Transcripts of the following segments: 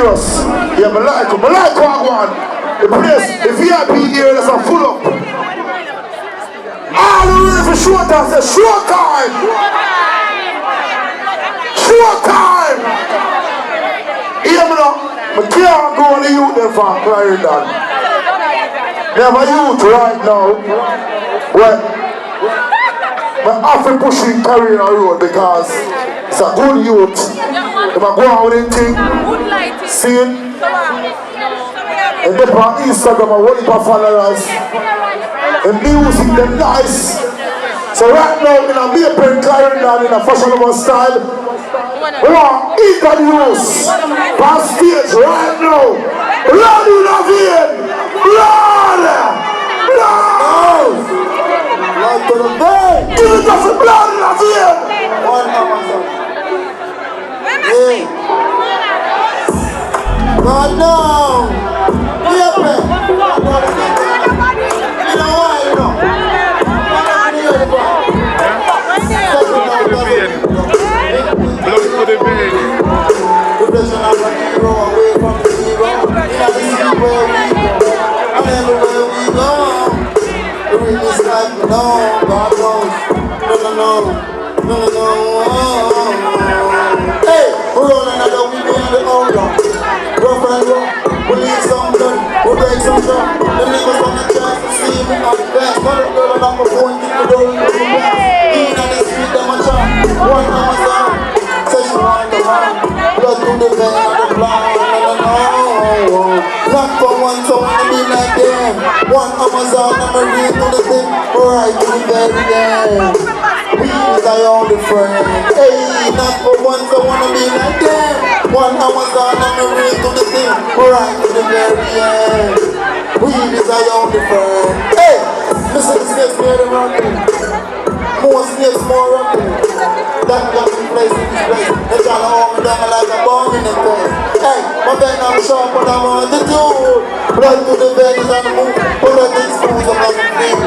dangerous. Yeah, I like him. I like one. The place, the VIP area is full up. All the way for showtime. Say showtime. Showtime. Hear me now. I can't go on the youth there from Clarendon. They have a youth right now. Well, I have to push in career road because it's a good youth. They might go out with anything. See it? And they put on Instagram and one of followers. The music, them nice. So right now, in a Maple Clarendon in a fashionable style, we want equal use on stage right now. Blood in the vein! Blood! Blood! Blood to the vein! Give it up for blood in the vein! One Amazon. Hey! God no! Maple! You know why, you know? Blood for the vein. Repression of a hero away from the hero. In the sea where we go. And everywhere we go. We read this life alone. God knows. No. Hey, we're on another week behind the order. Rough and rough. We leave some blood. We break some drum. The niggas on the chance to see me at the best. But the girl on my phone keep the door in the best. In the street, them a chant. One Amazon. Say she want the man. Blood to the vein of the blind. No. Not for one, so wanna be like them. One Amazon, I'm a real to the thing. Right to the very end. We is our only friend. Hey, not for one, so wanna be like them. One Amazon, I'm a real to the thing. Right to the very end. We is our only friend. Hey, listen to this near the running. More snakes, more running. That got me place in this place. They try to hold me down like a bomb in the face. Hey, my vein I'm sharp but I'm on the tool. Blood to the vein is on the move. Put up these fools up on the feet.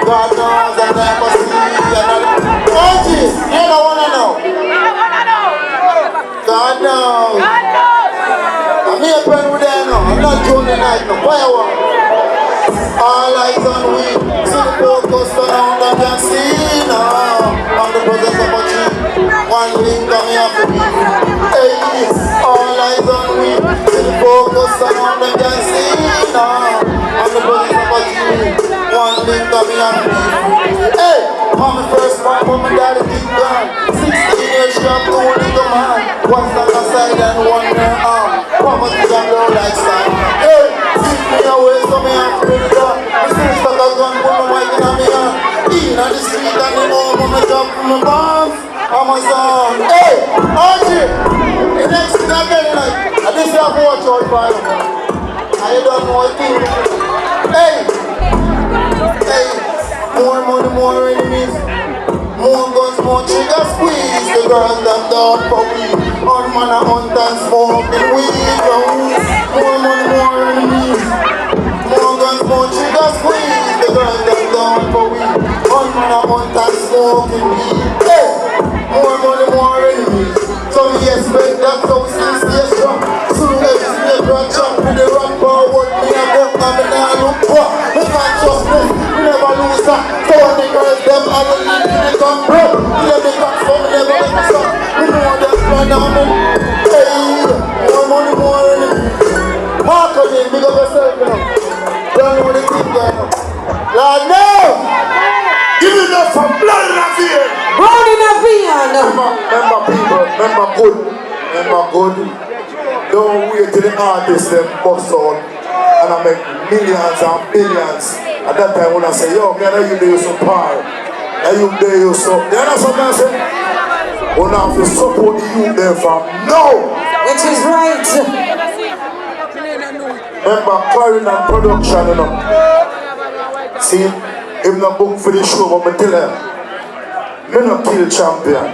God knows I never see. Angie, you don't wanna know. God knows. I'm here playing with them now. I'm not doing the night no. Firework. All eyes on we. See the focus around I can see now. On the presence of a tree. One link coming up to me. Hey, all eyes on we. See the focus around I can see now. On the presence of a tree. One link coming up to me. Hey, on the first part when my daddy did gone. 16 years sharp to one little man. One on the side and one in her arm. Poverty and low like sun. Hey, keep me away so me have to bring it up. The sister got gun put my mic in me hand. In on the street and the home on the job from my bombs. Amazon. Hey, Archie. The next thing I get like, I just have to watch out for you. I don't know what to do. Hey. More money, more enemies. More guns, more trigger squeeze. The girls them down for weed. On man a hunt and smoking weed. More money, more enemies. More guns, more trigger squeeze. The girls them down for weed. On man a hunt and smoking weed. Hey, more money, more enemies. So we expect that so still stay strong. Soon as you see a grand chop with the rock forward, me a go and me nah look back. Me can't trust me, we never lose that. So when the girls them all the lead in the gun, bro. We let me back so me never let me stop. We know them plan on me. Hey, more money, more enemies. Mark on it, big up yourself, you know. Don't know what they think there, you know. Lord, no! Give it up for blood in the vein! Blood in the vein! Remember people, remember good. Don't wait till the artists them bust out and I make millions and billions. At that time when I say, yo, man, are you there so power? Are you there you so? You know something I say? When I have to support the youth there from now. Which is right. Remember Clarendon production, you know. See, if not book for the show, but I tell him, me not kill champion.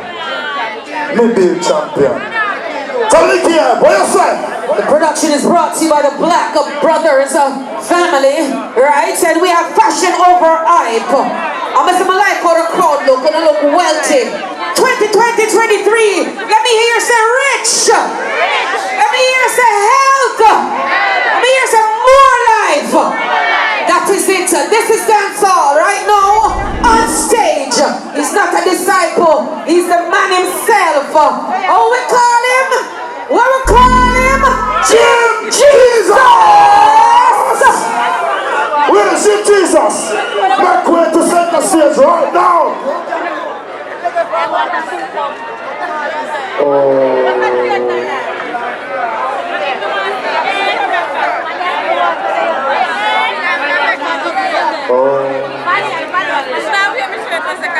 Me build champion. So look here, what you say? The production is brought to you by the Black Brothers family, right? And we have Fashion over hype. I'm going to like how the crowd look, and look wealthy. 2020-23, let me hear you say rich. Let me here say health. Me here say more life. That is it. This is Dancehall right now on stage. He's not a disciple. He's the man himself. Oh, we call him? What we call him? Jim Jesus. Where is Jim Jesus? Make way to set the stage right now.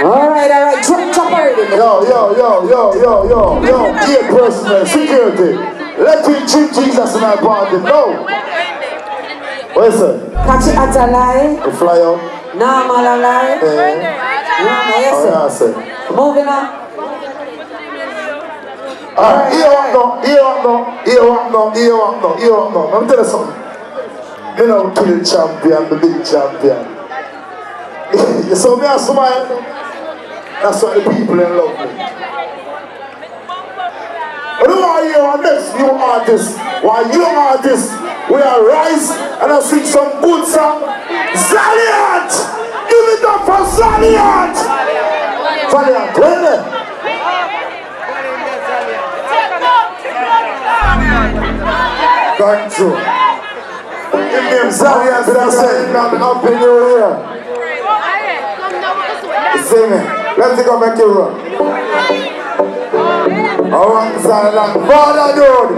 Alright, drop already. Yo, dear personnel, security. Let me Jim Jesus in my party. No. Where's it? Catch it at a lie. The fly out. Normal a lie. Yes, sir. Moving on. Alright, here what no. Let me tell you something. You know, kill champion, the big champion. You saw me a smile? That's why the people in love me. But who are you our next new artist? Why young artists, we are rise and I sing some good song. Zaliant! Give it up for Zaliant! Zaliant, when then? Going through. Give me Zaliant and I say, up in your ear. See me, let's go back to run. I want to silent. Father, dude,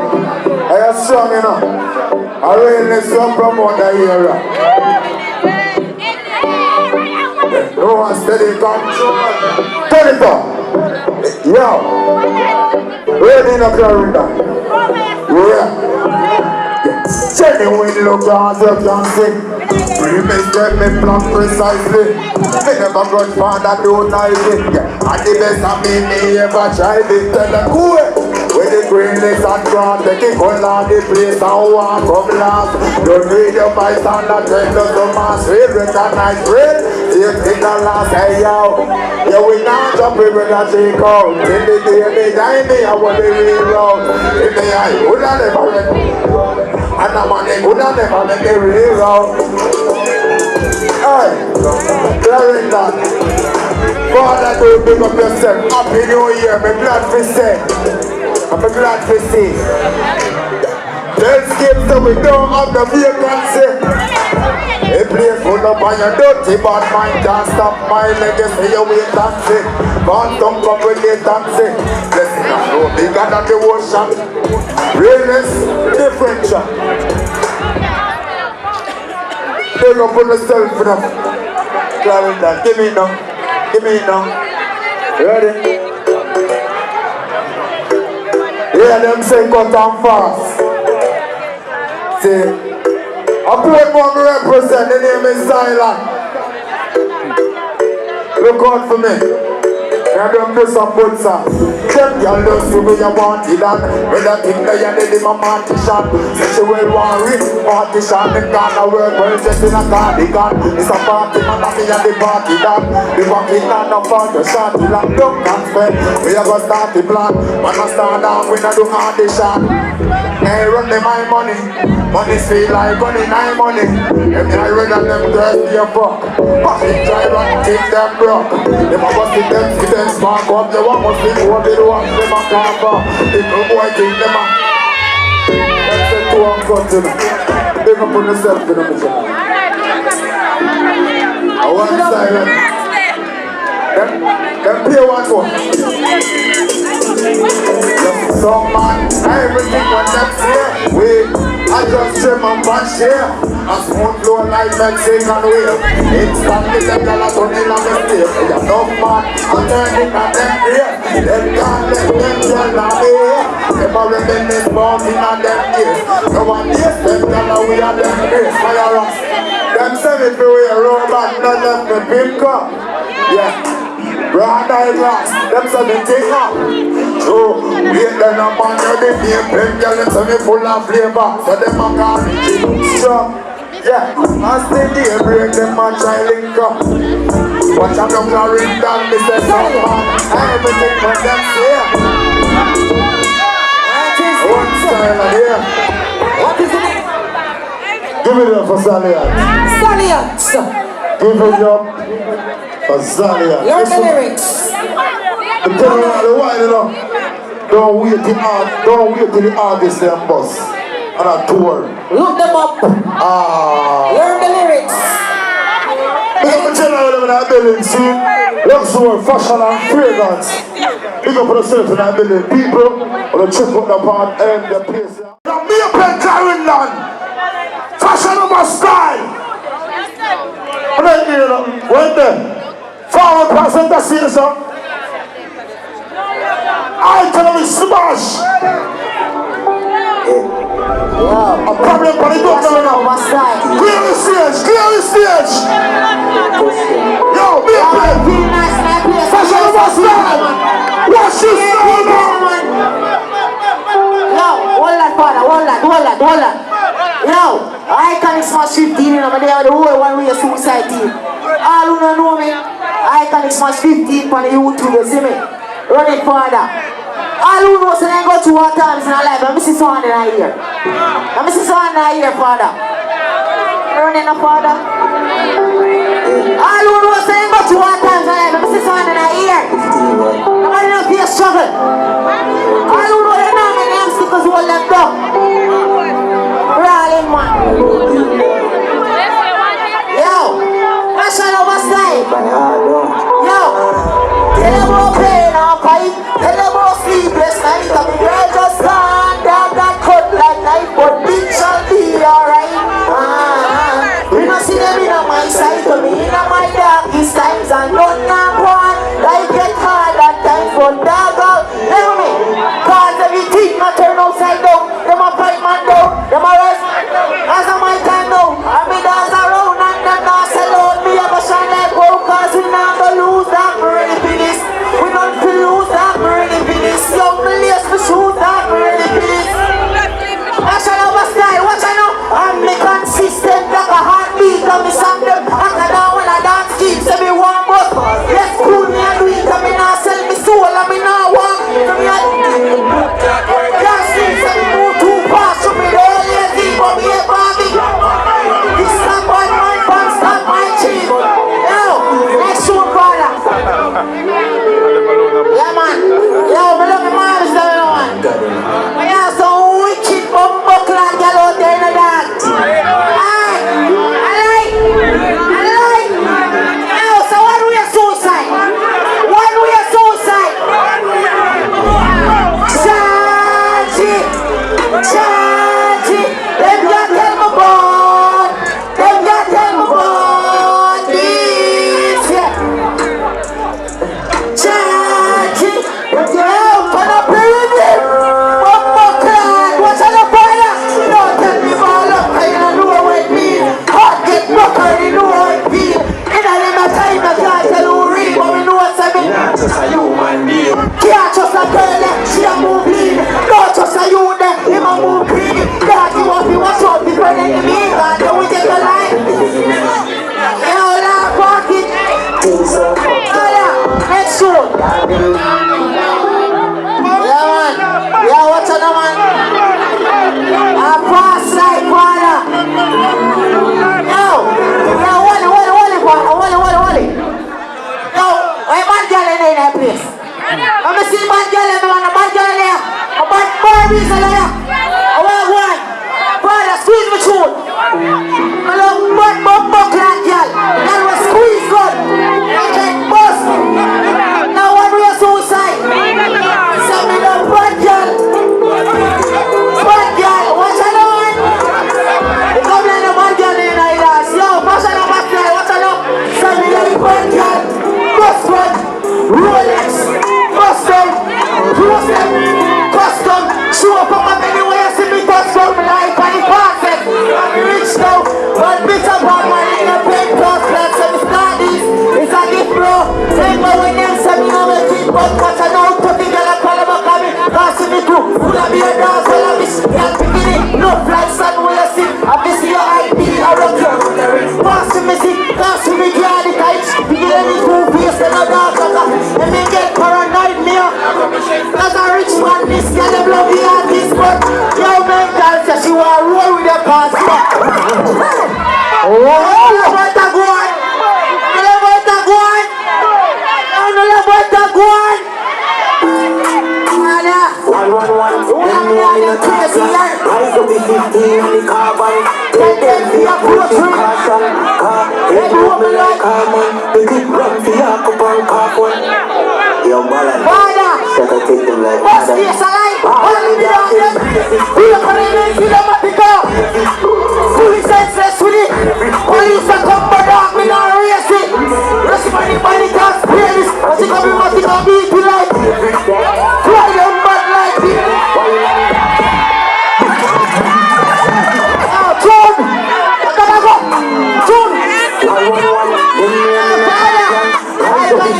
I am strong enough. I really some promote the era. No one steady control. Turn it up. Yo. Ready in a Clarendon. Yeah. Genuine look as you can see. Remake them me plan precisely. Me never got father do nicely. And the best of me ever try to tell them who with the greenness and grass, they kick on the place and walk come last. Don't read your voice and the trend of the mass. Real recognize real. Same thing the last hey yo. Yeah, we not jump with a take out. Till the day they die me, I want the real road. If they are, would I never let me. And the money would I never let me real road. Hey, Clarendon. Father, don't pick up yourself. Happy New Year, I'm glad to say. I'm glad to see. Let's skip so we don't have the vacancy. A place full up on your dirty bad mind can't stop my legacy. You wait and see. Can't come up with the taxi. Blessing us no bigger than the ocean. Realness, differential. Take up on yourself enough. Clarendon, give me now. Ready? Yeah, them say cut and fast. See, I play more represent, the name is Silent. Look out for me. I don't do some good songs. Them girls don't see me you want it and when I think that you need my partition. Say she will worry, partition. Them gonna work well just in a cardigan. It's a party man and me and the party done. The party not no fun to shot. We like don't spend. We are gonna start the plan. When I start down we not do audition. Hey, run them my money. Money feel like money, not money. Them I run and them dirty your fuck. But they try and keep them broke. Them a bust it them, see them spark up. They want must be what they do want them a camper. Little boy think them a. Let's say two and cut to me. Big up on yourself in the mission. I want silent. Them play one more. Some man, everything what them say. I just trim and punch here. A smooth flow like Mexican wheel. Instantly them gyal a turn in on the stage. They a dumb man, I'm turning on them here. Them can't let them gyal a be here. Them a reminisce about in on them ears. No one days them gyal a we a them face. Fire us. Them say me fi wear robot, none left me pimp cup. Yeah. Broad eye glass, them say me take up. True, wait then a man you the name them gyal them say me full of flavor. So them a call me strong. Yeah, I stay there, break them and try link up. Watch out from Clarendon, me say some man. Everything for them say. Yeah. What is it? Give it up for Zalian. Stallions. Give it up for Zalian. Learn the lyrics. The general, why you know? Don't wait till the August them bus on a tour. Look them up. Learn the lyrics. Big up the general in that building, see? Luxury, fashion and fragrance. Big up yourself in that building. People will check out the part and the place. Now me up in Clarendon. Fashion of my style. What are you doing? Wait there. Forward pass and that's it, sir. I tell them smash. A problem for the doctor now. Clear the stage, clear the stage. Yo, me a play. Fashion of my style. Watch this style now. Yo, hold that, father. Yo, I can smash 15, you know, but they are the whole one-way suicide team. All who don't know me, I can smash 15 on the YouTube, you see me? Run it, father. All who know, so they go to war times in our life, and Mrs. Swan in our ear. And Mrs. Swan in our ear, father. Run it, father. All who know, so they go to war times in our life, and Mrs. Swan in our ear. Nobody knows fear struggle. All who know, they know my name stickers hold them down. Rolling, man. Yo, Fashion over style. Yo, tell them about pain and fight. Tell them about sleepless night. And the girl just stand there, that cut like knife, but it shall be alright. We don't see them in my sight, but me in my darkest times. And don't knock one, like get hard at times, but dog out. Hear me? Cause everything I turn upside down. Them a fight man down, them a rest. As a my time now, I mean dance around and them not sell out. Me have a shine like wow, cause we not gonna lose that. We ready for this. We don't feel lose that. We ready for this. Young millions for shoot that. We ready for this. Fashion over style, watch I know. I'm me consistent like a heartbeat. And me song them, I can down when I dance keep. Say me warm up, let's cool me and do it. And me not sell me soul and me not walk. So me a can't see, say me move too fast. So me don't lazy, but me a Barbie. This stop on my fun, stop my cheap. Yo, next shoot brother. Yeah man, yo, me love me moms down there man. Me have some wicked bumbo clad girl out there in the dark. I like. Yo, so what do you suicide? What do you suicide? Charge it. Them got tell me about. Them got tell me about this. Yeah. Charge it. Yo, turn up the rhythm. Bumbo clad. What's on the fire? Don't tell me about love. I don't know what it means. Heart get broken. I know how it feels. In a little time, I can't tell who real, but we know what's happening. Not just a human being. Can't trust a girl that she a move lean. Don't trust a you that him a move green. God, you want to watch out before the enemy. God, don't we take a line. Yo, la pocket. Hola, next show. Yeah, man. Yeah, what's on the man? A pass like father. Yo, Wally. Yo, why bad girl in that place? I'm see bad girl in there, a bad girl in there. A bad Barbies in there. I want one. Father, squeeze me through. I love bad bumbo clad girl. That was squeeze good. I can bust. Now what do you suicide? Say me love bad girl. Bad girl, what's her name? You come like a bad girl in there. Yo, fashion of bad girl, what's her name? Say me love bad girl. Bust one. Rolex. Bust them. Close them. Custom. Show up on my menu where you see me touch from life and it perfect. I'm rich now, but bitch up on my little Cause oh, what a good. Rise up the 15 on the carbon. Take them for your caution. They do me like carbon. They keep run for your coupon carbon. Yo, Balan. Shut up, take them like What's this alive? What are you doing? We are coming in, we don't want to go. Fully senseless with it. Police are come back up, we don't race it. Rush money, money, can't spray this. But you come in, what you can beat me like. Fly them back like this. Oh, June! I gotta go! June!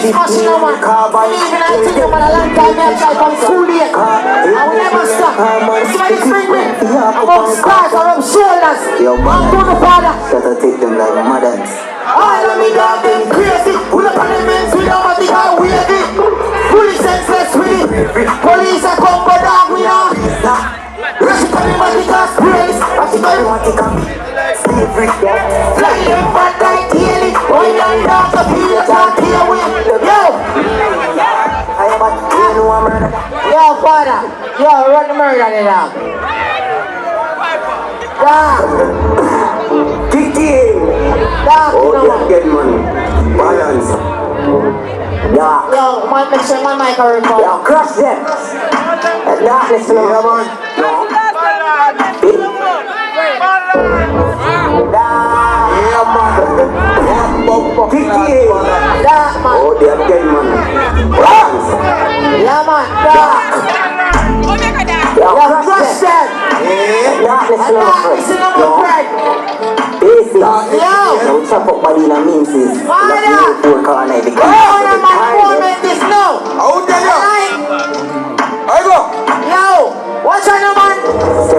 Smashing no man. Even I think about a long time I from school here. I will never stop. Somebody bring me. I'm on stars or on shoulders. Yo, I'm to the father. shut up, take them like mothers. All of me dog them crazy. Pull up on the men's we don't want to go wavy. Fully senseless with it. Police are come for dog we know. Rush it on the money cause praise. Rush it on the money cause fly them back like daily. When you're dog the feel can't hear we. Yo! Yo, father. Yo, run the murder there now. Kiki! Dog, Oh, no yeah, man. get money. Balance. Yeah. Yo, man, make sure my mic are recorded. Yo, crush them. Darkness, no. Yeah, man. Yeah, man. Kiki! Dark, man. Oh, they are getting money. Balance. Yeah, man. Dark. Yo, Yo, crush crush them. them. Yeah. Darkness, And no. darkness in our friend. Basic. Yo. Now, chop up Marina Minces. Father. That's the 4 corner. The Oh, no, man, format this now. Out there, yo. I go. Yo, watch out, no, man.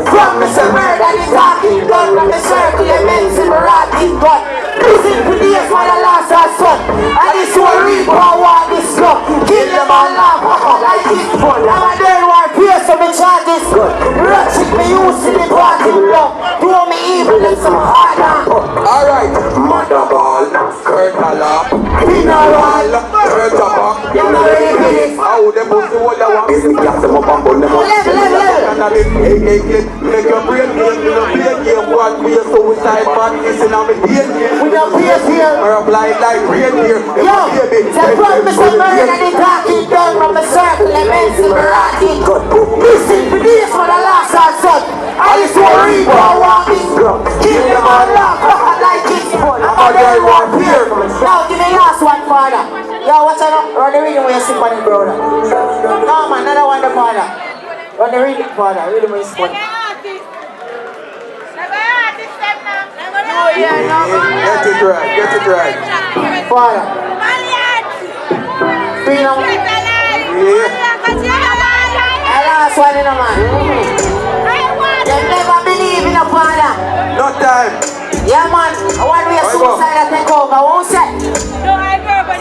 From Mr. Murder, the talking gun. From the circle, the men's in the rotting gun. Listen to this for the last son. And this one reap or want this love. Kill them all laugh like this fun. I'm a dead war pierce, so me charge this good. Ratchet me use in the party love. Do me evil and some harder. Alright. Mother ball, skirt a lap. Funeral. Skirt a back. You know really get it. How them pussy what they want. Basic gas them up and burn them up. Make your brain game, you know, play game. What we are suicide parties in our brain. We don't pierce here. Or apply like rain here. Yo, say from Mr. Murder, the talking gun. From the circle, the men's in the rotting gun. Listen to this for the last son. I just want to reap or want this love. Kill them all laugh like it's fun. I'm a dead war here. Now give me last one, father. Yo, watch out. Run the reading when you sing for the brother. No, man, another one, the father. Run the reading, father. Reading when you sing. Oh, yeah, no, Get it right, get it right. father. Freedom. Yeah. The last one, in a man. They never believe in a father. No time. Yeah, man. I want to be a suicide and take over. Won't say.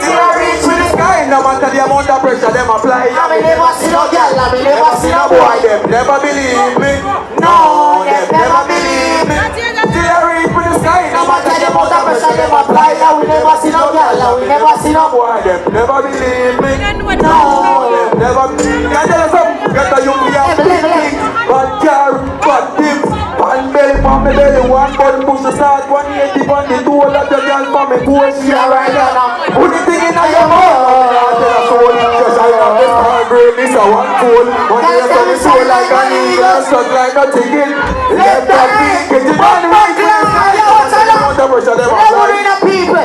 See I reach with the sky, no matter the amount of pressure them apply. I mean, never see no girl. I mean, never see no boy. Them never believe me. No, they never believe me. See I reach with the sky, No matter the amount of pressure them apply. I will never see no girl. I will never see no boy. Them never believe me. No. Them never. Can I tell you something? Get a young Level. bad car, bad tip, pan belly, pan me belly, one button push the start, 180 on the two, let the girl for me, push she right now. Put the thing in your mouth. I tell her soul, just I have this hard brain, this a one fool. One day I come soul like an eagle, stuck like a ticket. Let that beat, get it on the right line. Level in the people.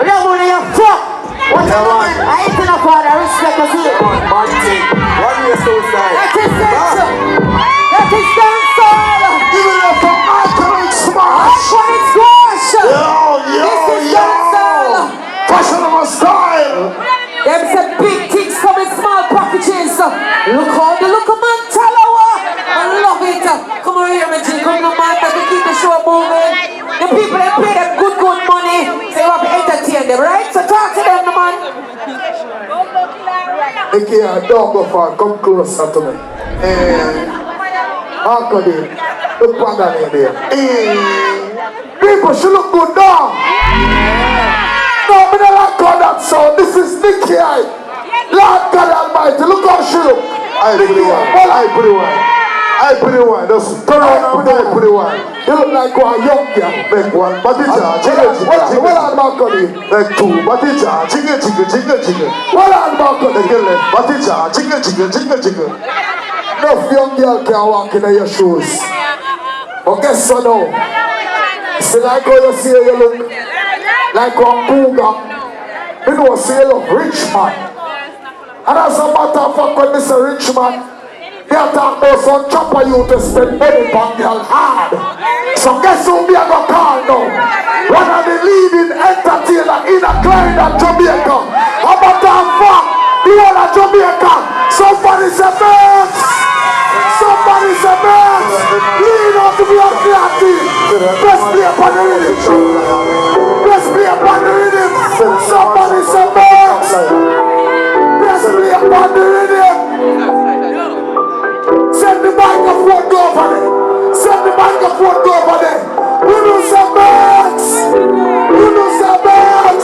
Level in your fuck. What's the man? I ain't enough for the respect to see it. Man thing, one way so side. That is dancehall. That is dancehall. Give it up for Iconic Smash. What is gosh? Yo, This is dancehall. Fashion of a style. Them say big things come in small packages. Look how the look of man Talawa. I love it. Come on here, my G. Come on, man. Let me keep the show moving. The people that pay them good money, they want to entertain them, right? So talk to them, man. Look here, don't go far. Come closer to me. Uncle, Look on that in there. People should look good now. No, I don't like all that sound. This is Nicky. Lord God Almighty, look how she look. I put it one. Just turn around and I put it one. You look like one young girl. Make one. But it's what on balcony? Make two. But it's jiggle. What on balcony? But it's jiggle. No young girl can walk in your shoes. But guess what now? See like how you see you look like one cougar. You know say you look rich man. And as a matter of fact, when I say rich man, they are talking about some chopper you to spend money on girl hard. So guess who we are going to call now? One of the leading entertainers in a Clarendon, Jamaica. How about that fact? The whole of Jamaica. Somebody say Max! Somebody say Max! Lean out to be a creative. Best play upon the rhythm. Best play upon the rhythm. Somebody say Max! Best play upon the rhythm. Send the microphone go over there. Send the microphone go over there. You know some Max. You know some Max.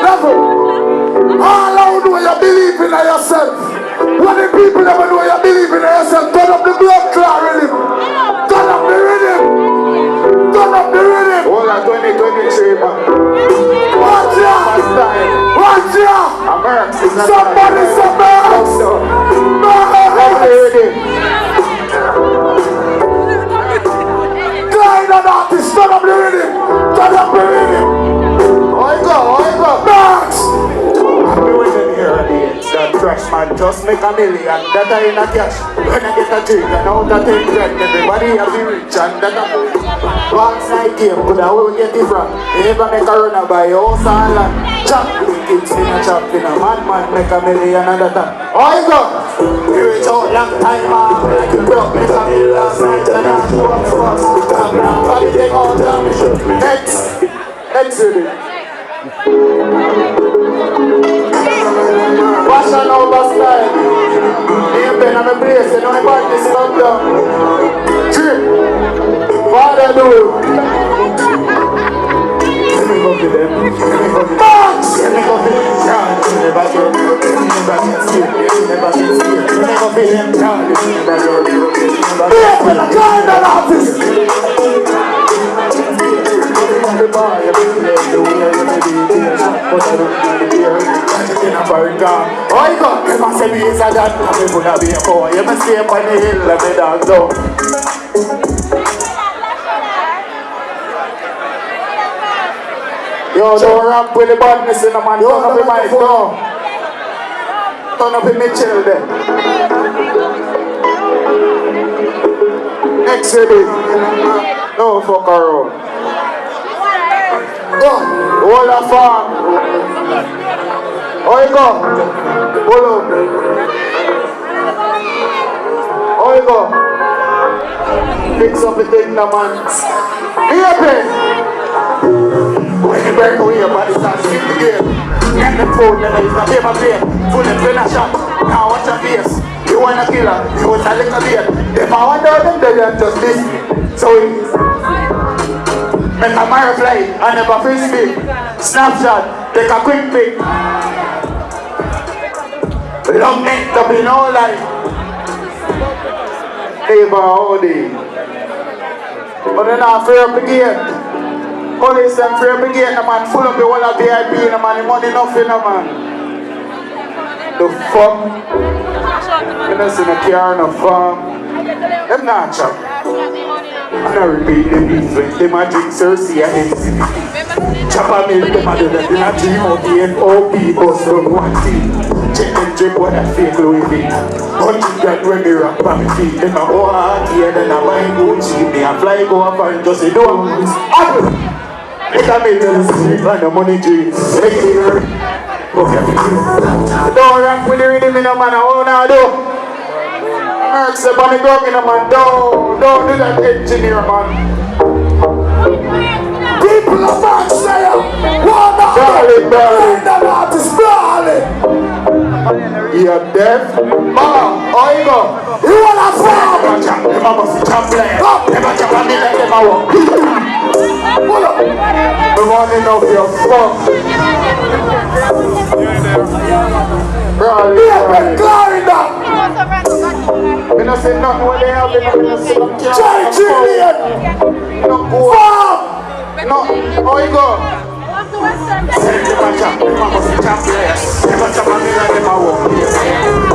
Level. All out know you believe in yourself. When the people never know you believe in yourself, turn up the blood clot rhythm. Turn up the rhythm. Turn up the rhythm. All at 2023, man. Watch ya. Watch ya. Somebody say Max. Clarendon artist, turn up the rhythm. Turn up the rhythm. I go. Max. We went in here again. That fresh man just make $1 million. That I in a cash. When I get a drink and out that $10 grand, everybody have be rich and that a box night game. But I will get it from. You never make a run by your house and land. Chop kids in a chop in a man make $1 million and that. I go. We reach out long time like you broke make $1 million last night and I show up first. I'm not gonna take all time. Next city. Fashion over style. Name pen on my place, you know my party's come down. Trip. What they do? Let me go to them. Max! Let me go to them. Never get scared. Never get scared. Let me go to them. Never get Clarendon artist. I got them a say me is a dad. I'm gonna be a boy. You must stay up on the hill. Let me dance down. Yo, don't ramp with the badness in the man. Turn up the mic, no. Turn up in the chill there. Next baby. No fuck around. Hold a farm. How you go? Hold up. How you go? Fix up the thing, the man. Be a pen. When you break away, your body starts to hit the game. Get the phone, then it's a paper plane. Full of pen and shot. Now watch your face. You want a killer, you want a little bit. If I want them, then just this. So make a mirror fly and never frisbee. Snapshot, take a quick pic. Long neck to be no life. Neighbor all day. But they're not free up the gate. Police them free up the gate, the man full of the whole of VIP, the man, the money nothing, the man. The fuck? You don't see the car no farm. Them not chop. I'm not repeat the beats when they might drink Cersei and NCT. Chopper milk, them a do that. They not dream of the N.O.P. bus from one team. Check and drip what that fake Louis V. 100 grand when they rock by my feet. Them a go hard here, then I buy Gucci. They a fly go up and just say, don't lose. It's a million street and the money dreams. Don't rock with the rhythm in a man, I wanna do. Mercs up on the ground in a man, don't do that engineer, man. People of Marseille, one of them, artist, darling. You're deaf? Mama, Oh, you go. You want a farm? Never jump. Never must champion. Never jump on me like them I want. Hold up. The morning of your fuck. Bro, yeah, Clarendon. We don't say nothing when they have it. We don't say nothing. Charlie Trillion. Farm. No. Oh, you go. Never jump. Never must champion. Never jump on me like them I want.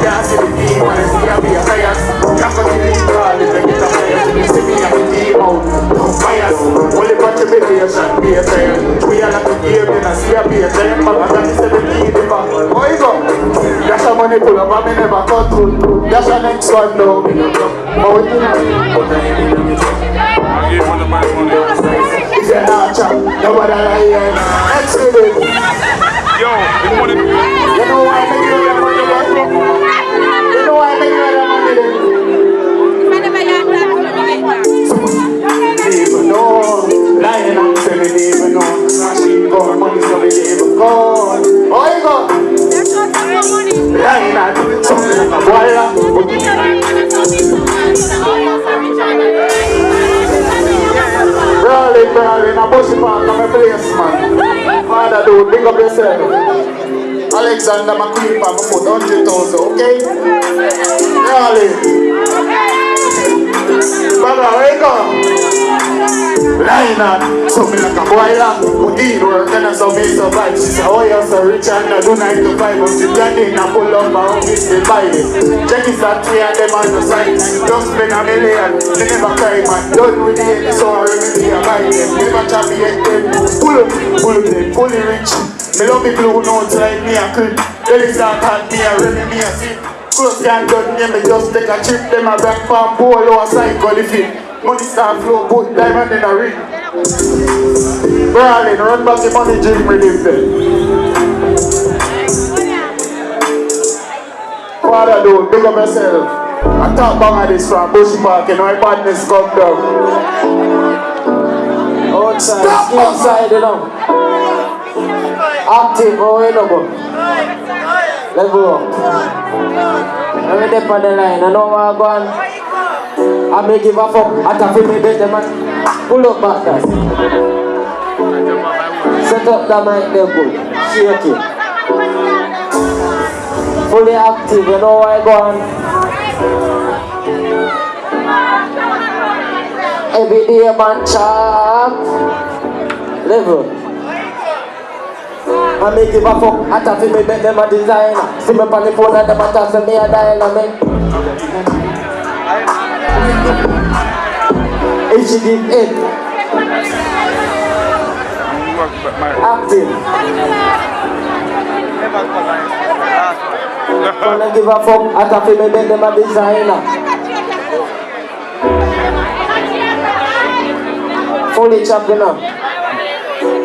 Yeah, I see the team when I see a be a bias. Can't continue to call it like it's a bias. You see me and the team out, no bias. Only contribution, be a giant. We are not the game, then I see a be a giant. But I got to say the team, the back. Oh, you go. That's your money pull up, I may never cut through. That's your next one, though. Oh, what you know? If you're not champ, nobody like you. Next with it. Yo, you know why I make you that money, bro? You know why I make you that money, then? Even know, lying on say me even know. She got money, so me even go. Oh, you go. Lying on something like a boiler. Brawling, a bushy park on my place, man. Father, do big up yourself. Alexander McQueen, my foot, 100,000, okay? Brawling. Brother, wake up. Lying on, something like a boiler. Put in work and I saw me survive. She said, oh, you're so rich and I do 9 to 5. But she got in and pull up my own business by it. Check it out, 3 and them on the side. Just spend a million, they never cry, man. Done with it, so I remember I buy them. Never champion them. Pull them, fully rich. Me love me blue notes like me a clip. Then it's not hot, me a remy, me a sip. Close down, done, me just take a trip. Them a back farm, polo, a cycle, if it. Money start flow, put diamond in a ring. Brawling, run back the money drink with him then. Father, do big up yourself. I talk about this from Bushy Park, and my badness come down. Outside, inside, you know. Active, oh, you know. Let's go. Let me dip on the line, I know where I'm going. I may give a fuck, I can feel me better, man. Pull up back that. Set up the mic there good. Shake it. Fully active, you know where I go on. Every day man chop. Level. I may give a fuck, I can feel me better, my designer. See me on the phone and the matter, send me a dial, man. If she give it active, wanna give a fuck, I can feel me make them a designer. Fully chopping up.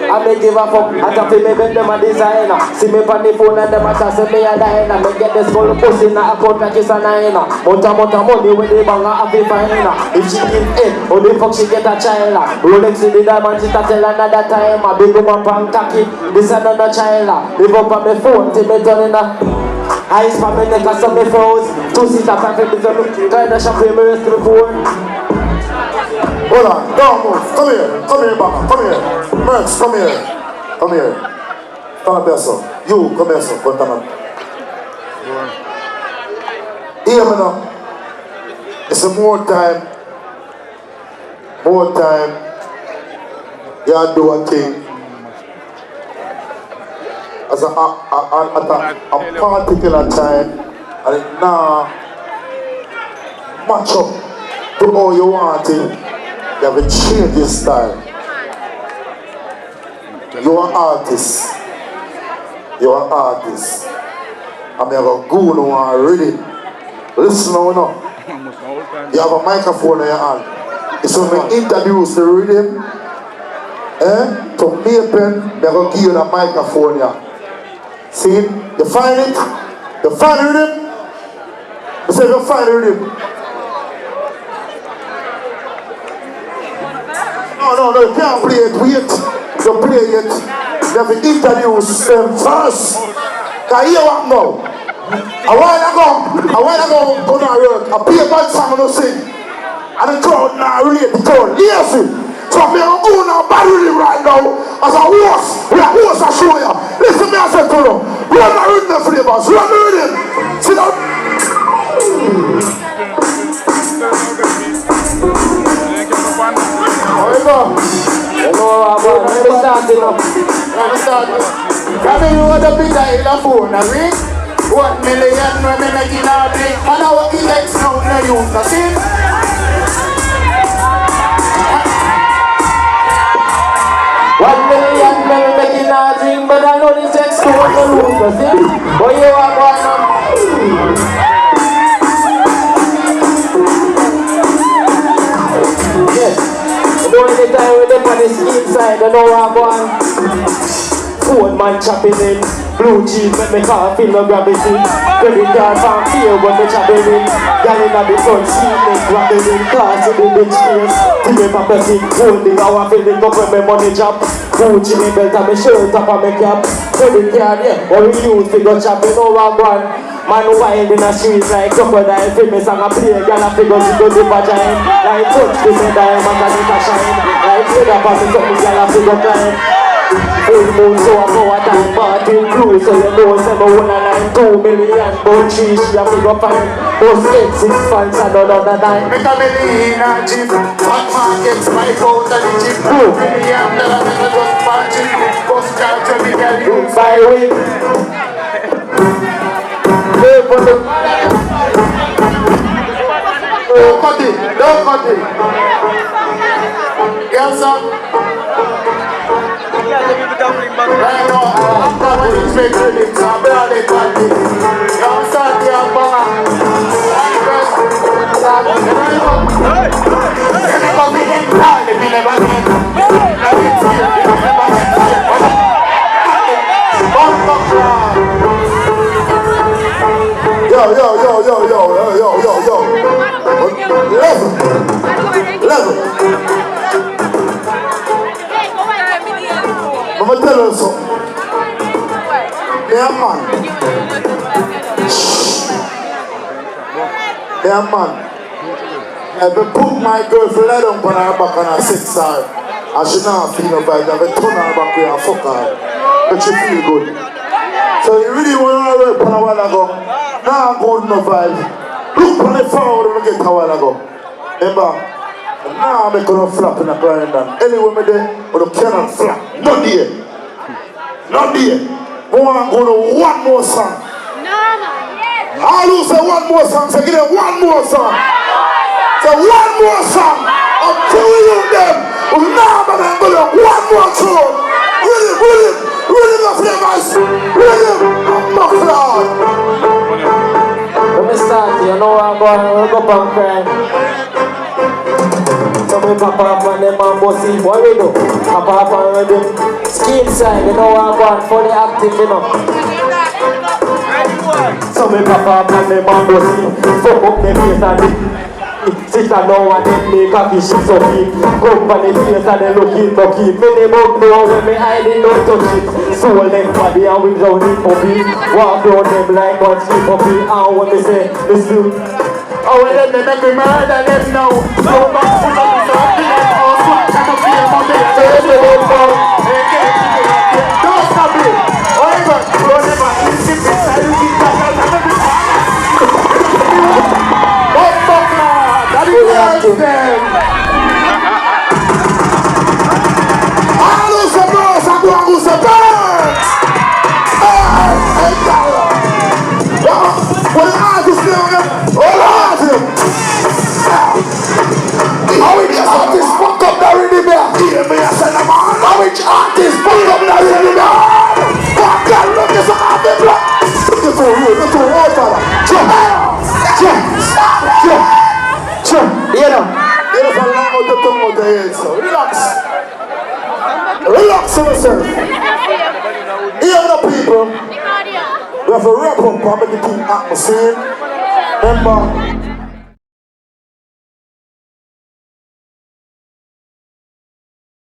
I may give a fuck, I can feel me make them a designer. See me on the phone and them a chat, send me a diner. Me get this full pussy in a account like it's a niner. Monta money with the bang a happy finer. If she give it, or the fuck she get a child. Rolex in the diamond, she tell another time. A big woman pan cocky, this another child. Live up on my phone, till me turn in a ice for me neck and some me froze. 2-seater, 5 minutes, kind of champagne, me rest of the phone. Hold on, don't move. Come here, Baba. Come here. Merks, come here. Come here. Come up here, son. You, come here, son. Come on. Hear me now. It's a more time. More time. You do a thing. As a particular time. And it now match up to how you want it. You have to change your style. You're an artist. You're an artist. I'm a good one already. Listen now. You have a microphone in your hand. It's when we introduce the rhythm. To me a pen, I'm going to give you the microphone here. See? You find it? You find the rhythm? I said you find the rhythm. No, you can't play it, wait. You play it. You have to introduce them first. Can you hear what now? A while ago, on our work, a paper song no sing. And the crowd now relate the crowd. Listen. So me and go now barely right now. As a horse, we are horse I show you. Listen me I say to you. Run the rhythm flavors. Run the rhythm. Sit down. Let me start it up. Come in with the pizza in the phone, ring. 1 million women making a drink. And our index now no use the same. 1 million men making a drink, but I know the text to what to lose. See? What you are going on? Yes. The only time we live on the scheme side, I know what I'm going. Food man chopping in, blue jeans make me can't feel no gravity. Credit card from fear when me chopping in. Girl in the front seat, make rapping in. Class in the bitch face, to me papa sing. Holding our feeling up when me money drop. Gucci me belt and me shirt up and me cap. Credit card, yeah, what we use to go chopping over one. Man wild in the streets like crocodile. Feel me song a play, girl a figure she go to vagina. Like touch me say diamond and it a shine. Like play that for me something girl a figure climb. Full moon so I go a time party crew. So you know say me wanna line 2 million. But 3 she a figure fine. Those 8-6 fans and another time. Make a million in a gym. Hot markets, my out of the gym. $2 million never just punching. Bust charge to me girl you. By week. Don't cut it, don't cut it. Yes, sir. Right now, I'm coming to make credits. I'm barely cut it. I'm starting to bang. Yo. Level. I'm gonna tell you something. Yeah, man. If I put my girlfriend on her back on her 6 side, and she not feel no vibe, I turn her back with and fuck her. But she feel good. So you really want to work on a while ago? Now I'm good no vibe. Look on the forward when we get a while ago. Remember? Now I'm making a flap in a Clarendon. Anyway, me there, but I cannot flap. Not there. Not there. I want to go to one more song. All who say one more song, say give them one more song. Say one more song. I'm telling you them. Now I'm going to one more song. Rhythm the flavors. Rhythm of my cloud. When we start, you know I'm going to look up and cry. So me papa up on them and bossy, what we do? Papa up on them scheme side, you know I'm going for the active, you know. So me papa up on them and bossy, fuck up them face and the sister now and them make a fish so deep. Come on the face and they looking lucky. Me they both know when me hiding don't touch it. Soul them body and we down it puppy. Walk down them like one sleep puppy. And when me say, listen. Oh, and then they make me murder them now. So much put up with something else. Oh, swat, I can feel my bed. Don't stop it. Oh, my God. Don't ever keep it. I will keep that. Oh, fuck, that is them. All who's a boss, I'm going who's a bird. Hey, well, the artist now, which artist fuck up the rhythm here? Hear me, I said, man. Which artist fuck up the rhythm here? Fuck that, look, it's a happy block. Look for real, look for real, fella. You know, for long out the tongue out the head, so relax. Relax yourself. Hear the people. We have to wrap up and make the thing atmosphere. Remember,